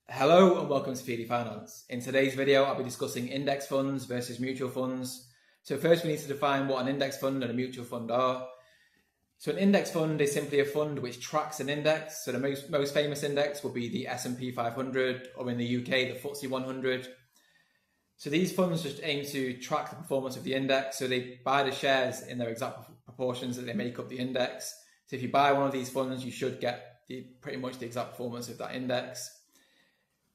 Hello and welcome to PD Finance. In today's video, I'll be discussing index funds versus mutual funds. So first we need to define what an index fund and a mutual fund are. So an index fund is simply a fund which tracks an index. So the most famous index will be the S&P 500 or in the UK, the FTSE 100. So these funds just aim to track the performance of the index. So they buy the shares in their exact proportions that they make up the index. So if you buy one of these funds, you should get pretty much the exact performance of that index.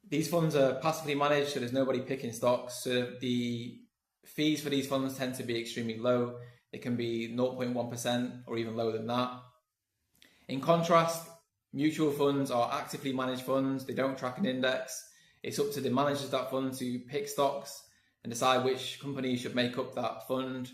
These funds are passively managed, so there's nobody picking stocks. So the fees for these funds tend to be extremely low. They can be 0.1% or even lower than that. In contrast, mutual funds are actively managed funds. They don't track an index. It's up to the managers of that fund to pick stocks and decide which companies should make up that fund.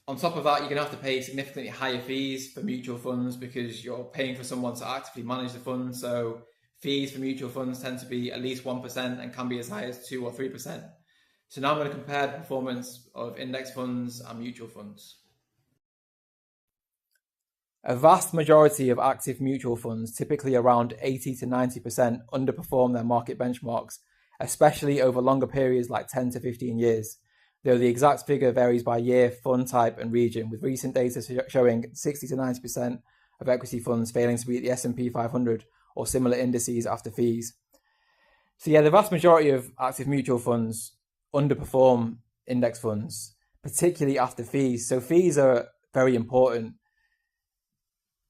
On top of that, you're going to have to pay significantly higher fees for mutual funds because you're paying for someone to actively manage the fund. So fees for mutual funds tend to be at least 1% and can be as high as 2 or 3%. So now I'm going to compare the performance of index funds and mutual funds. A vast majority of active mutual funds, typically around 80 to 90%, underperform their market benchmarks, especially over longer periods like 10 to 15 years, though the exact figure varies by year, fund type and region, with recent data showing 60 to 90% of equity funds failing to beat the S&P 500 or similar indices after fees. So yeah, the vast majority of active mutual funds underperform index funds, particularly after fees. So fees are very important.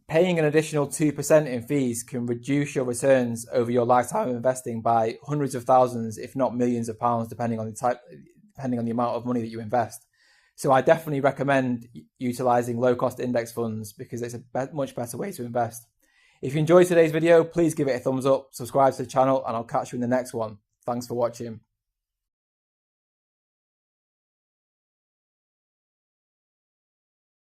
Paying an additional 2% in fees can reduce your returns over your lifetime of investing by hundreds of thousands, if not millions of pounds, depending on the amount of money that you invest. So I definitely recommend utilizing low-cost index funds because it's a much better way to invest. If you enjoyed today's video, please give it a thumbs up, subscribe to the channel, and I'll catch you in the next one. Thanks for watching.